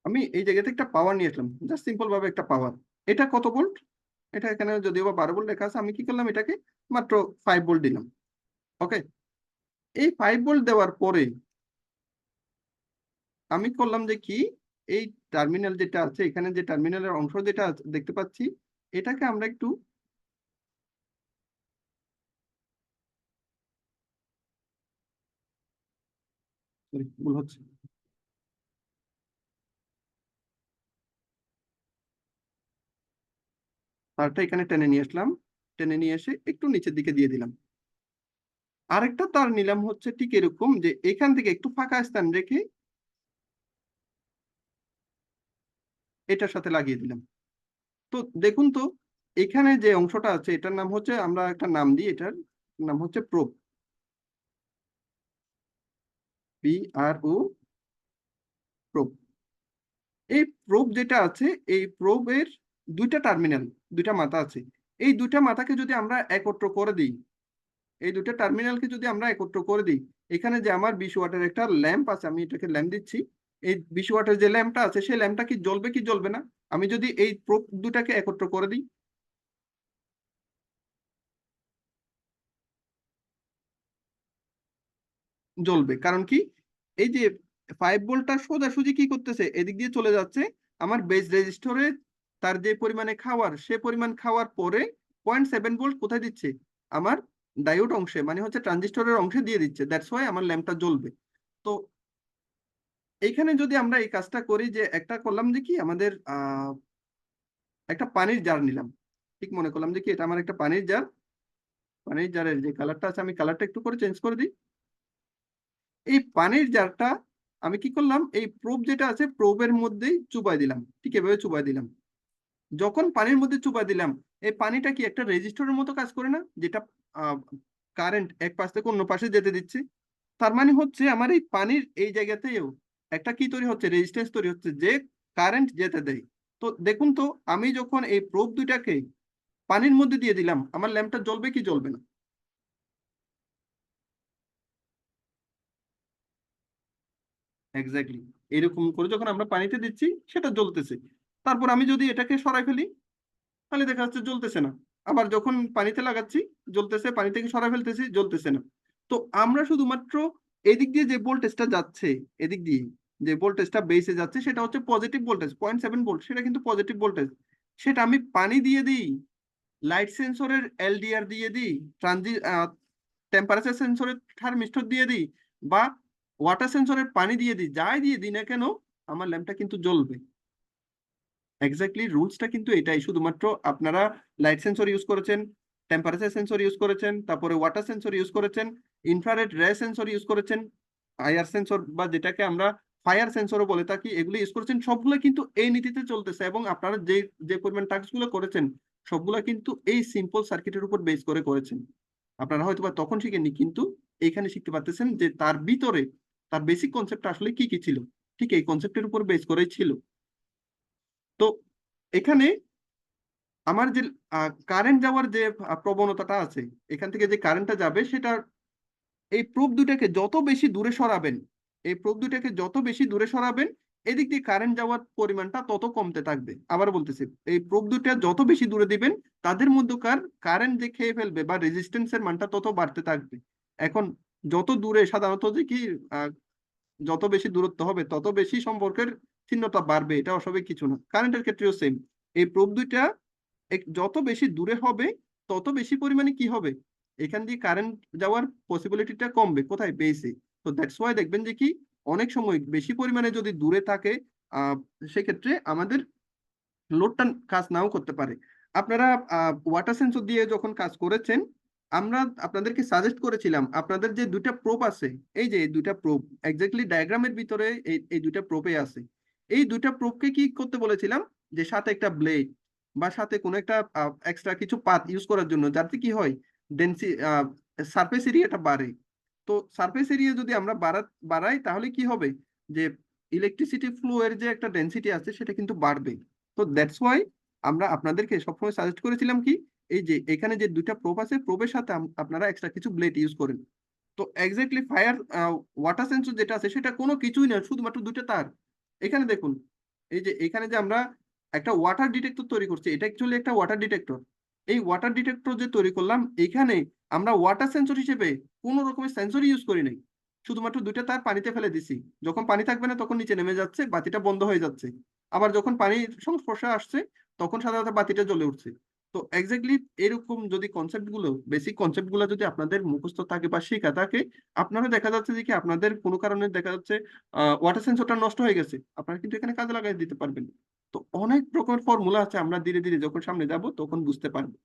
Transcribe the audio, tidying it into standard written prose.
আমি এই জায়গাতে একটা পাওয়ার নিয়ে আসলাম, জাস্ট সিম্পল ভাবে একটা পাওয়ার। এটা কত ভোল্ট? এটা এখানে যদিও বা 12 ভোল্ট লেখা আছে, আমি কি করলাম, এটাকে মাত্র 5 ভোল্ট দিলাম। ওকে, এই 5 ভোল্ট দেওয়ার পরে আমি করলাম যে কি, এই টার্মিনাল যেটা আছে, এখানে যে টার্মিনালের অংশ যেটা দেখতে পাচ্ছি, এটাকে আমরা একটু ভুল হচ্ছে, তারটা এখানে টেনে নিয়ে আসলাম, টেনে নিয়ে এসে একটু নিচের দিকে দিয়ে দিলাম। আরেকটা তার নিলাম হচ্ছে ঠিক এরকম, যে এখান থেকে একটু ফাঁকা স্থান রেখে এটার সাথে লাগিয়ে দিলাম। তো দেখুন তো, এখানে যে অংশটা আছে এটার নাম হচ্ছে, আমরা একটা নাম দিই, এটার নাম হচ্ছে প্রোব, PRO, প্রোব। এই প্রোব যেটা আছে, এই প্রোবের দুইটা টার্মিনাল, দুইটা মাথা আছে। এই দুইটা মাথাকে যদি আমরা একত্র করে দিই, এই দুইটা টার্মিনালকে যদি আমরা একত্র করে দিই, এখানে যে আমার 20 ওয়াটের একটা ল্যাম্প আছে, আমি এটাকে ল্যাম্প দিচ্ছি। এই 20 ওয়াটের যে ল্যাম্পটা আছে, সেই ল্যাম্পটা কি জ্বলবে কি জ্বলবে না? আমি যদি এই প্রোব দুটাকে একত্র করে দিই, জ্বলবে। কারণ কি, এই যে 5 ভোল্টটা সোজাসুজি কি করতেছে, এদিক দিয়ে চলে যাচ্ছে আমার বেস রেজিস্টরে। তার যে পরিমাণে খাওয়ার, সে পরিমাণ খাওয়ার পরে 0.7 ভোল্ট কোথায় দিচ্ছে, আমার ডায়োড অংশে, মানে হচ্ছে ট্রানজিস্টরের অংশে দিয়ে দিচ্ছে। দ্যাটস ওয়াই আমার ল্যাম্পটা জ্বলবে। তো এইখানে যদি আমরা এই কাজটা করি, যে একটা করলাম যে কি, আমাদের একটা পানির জার নিলাম, ঠিক মনে করলাম যে কি এটা আমার একটা পানির জার। পানির জারের যে কালারটা আছে, আমি কালারটা একটু করে চেঞ্জ করে দিই। এই পানির জারটা আমি কি করলাম, এই প্রোব যেটা আছে প্রোবের মধ্যেই চুবাই দিলাম, ঠিক এভাবে চুবাই দিলাম। যখন পানির মধ্যে চুবাই দিলাম, এই পানিটা কি একটা রেজিস্টরের মতো কাজ করে না, যেটা কারেন্ট এক পাশ থেকে অন্য পাশে যেতে দিচ্ছে? তার মানে হচ্ছে আমার এই পানির এই জায়গাতেও একটা কি তৈরি হচ্ছে, রেজিস্ট্যান্স তৈরি হচ্ছে, যে কারেন্ট যেতে দেয়। তো দেখুন তো, আমি যখন এই প্রোব দুইটাকে পানির মধ্যে দিয়ে দিলাম, আমার ল্যাম্পটা জ্বলবে কি জ্বলবে না? এক্স্যাক্টলি, এরকম করে যখন আমরা পানিতে দিচ্ছি, সেটা জ্বলতেছে। তারপর আমি যদি এটাকে সরাই ফেলি, তাহলে দেখা যাচ্ছে জ্বলতেছে না। আবার যখন পানিতে লাগাচ্ছি, জ্বলতেছে, পানি থেকে সরাই ফেলতেছি, জ্বলতেছে না। তো আমরা শুধুমাত্র এদিক দিয়ে যে ভোল্টেজটা যাচ্ছে, এদিক দিয়ে যে ভোল্টেজটা বেসে যাচ্ছে, সেটা হচ্ছে পজিটিভ ভোল্টেজ, 0.7 ভোল্ট, সেটা কিন্তু পজিটিভ ভোল্টেজ। সেটা আমি পানি দিয়ে দিই, লাইট সেন্সরের LDR দিয়ে দিই, টেম্পারেচার সেন্সরের থার্মিস্টর দিয়ে দিই, বা ওয়াটার সেন্সরের পানি দিয়ে দিই, যাই দিয়ে দিই না কেন, আমার ল্যাম্পটা কিন্তু জ্বলবে। এক্স্যাক্টলি, রুলসটা কিন্তু এটাই। শুধুমাত্র আপনারা লাইট সেন্সর ইউজ করেছেন, টেম্পারেচার সেন্সর ইউজ করেছেন, তারপরে ওয়াটার সেন্সর ইউজ করেছেন, ইনফ্রারেড রে সেন্সর ইউজ করেছেন, আইআর সেন্সর বা যেটাকে আমরা ফায়ার সেন্সরও বলে থাকি, এগুলো ইউজ করেছেন। সবগুলো কিন্তু এই নীতিতে চলতেছে, এবং আপনারা যে যে পরিমাণ টাস্কগুলো করেছেন, সবগুলা কিন্তু এই সিম্পল সার্কিটের উপর বেস করে করেছেন। আপনারা হয়তো বা তখন শিখেননি, কিন্তু এইখানে শিখতে পারতেছেন যে তার ভিতরে তার বেসিক কনসেপ্ট আসলে কি কি ছিল, ঠিক এই কনসেপ্টের উপর বেস করেই ছিল। তো এখানে আমার যে কারেন্ট যাওয়ার যে প্রবণতাটা আছে, এখান থেকে যে কারেন্টটা যাবে, সেটা এই প্রোব দুটাকে যত বেশি দূরে সরাবেন, এই প্রোব দুটাকে যত বেশি দূরে সরাবেন, এদিক দিয়ে কারেন্ট যাওয়ার পরিমাণটা তত কমতে থাকবে। আবার বলতেছি, এই প্রোব দুটা যত বেশি দূরে দিবেন, তাদের মধ্যকার কারেন্ট যে খেয়ে ফেলবে বা রেজিস্ট্যান্সের মানটা তত বাড়তে থাকবে। এখন যত দূরে সাধারণত যে কি, আহ, যত বেশি দূরত্ব হবে, তত বেশি সম্পর্কের চিহ্নটা বাড়বে, এটা অস্বাভাবিক কিছু না। কারেন্টের ক্ষেত্রেও সেম। এই প্রোব দুইটা যত বেশি দূরে হবে, তত বেশি পরিমাণে কি হবে, এখান দিয়ে কারেন্ট যাওয়ার পসিবিলিটিটা কমবে, কোথায়, বেসে। তো দ্যাটস ওয়াই দেখবেন যে কি, অনেক সময় বেশি পরিমাণে যদি দূরে থাকে, আহ সেক্ষেত্রে আমাদের লোডটা কাজ নাও করতে পারে। আপনারা ওয়াটার সেন্সর দিয়ে যখন কাজ করেছেন, আমরা আপনাদেরকে সাজেস্ট করেছিলাম, আপনাদের যে দুইটা প্রোব আছে, এই যে এই দুইটা প্রোব এক্স্যাক্টলি ডায়াগ্রামের ভিতরে এই এই দুইটা প্রোবে আছে। এই দুইটা প্রোবকে কি করতে বলেছিলাম, যে সাথে একটা ব্লেড বা সাথে কোনো একটা এক্সট্রা কিছু পাত ইউজ করার জন্য, যাতে কি হয়, ডেন্সি সারফেস এরিয়াটা বাড়ে। তো সারফেস এরিয়া যদি আমরা বাড়াই, তাহলে কি হবে, যে ইলেকট্রিসিটি ফ্লো এর যে একটা ডেন্সিটি আছে, সেটা কিন্তু বাড়বে। তো দ্যাটস ওয়াই আমরা আপনাদেরকে সবসময় সাজেস্ট করেছিলাম কি, এই যে এখানে যে দুইটা প্রোব আছে, প্রোবের সাথে আপনারা এক্সট্রা কিছু ব্লেড ইউজ করেন। তো এক্স্যাক্টলি ফায়ার ওয়াটার সেন্সর যেটা আছে, সেটা কোনো কিছুই না, শুধুমাত্র দুইটা তার। এখানে দেখুন, এই যে এখানে যে আমরা একটা ওয়াটার ডিটেক্টর তৈরি করছি, এটা অ্যাকচুয়ালি একটা ওয়াটার ডিটেক্টর। এই ওয়াটার ডিটেক্টর যে তৈরি করলাম, এখানে আমরা ওয়াটার সেন্সর হিসেবে কোনো রকমের সেন্সর ইউজ করি নাই। শুধুমাত্র ২টা তার পানিতে ফেলে দিছি। যখন পানি থাকবে না তখন নিচে নেমে যাচ্ছে, বাতিটা বন্ধ হয়ে যাচ্ছে। আবার যখন পানির সংস্পর্শে আসছে তখন সাধারণত বাতিটা জ্বলে উঠছে। তো এক্সাক্টলি এরকম যদি কনসেপ্ট গুলো, বেসিক কনসেপ্ট গুলো যদি আপনাদের মুখস্থ থাকে বা শেখা থাকে, আপনারা দেখা যাচ্ছে যে কি আপনাদের কোনো কারণে দেখা যাচ্ছে ওয়াটার সেন্সরটা নষ্ট হয়ে গেছে, আপনারা কিন্তু এখানে কাজে লাগাই দিতে পারবেন। তো অনেক রকমের ফর্মুলা আছে, আমরা ধীরে ধীরে যখন সামনে যাব তখন বুঝতে পারবো।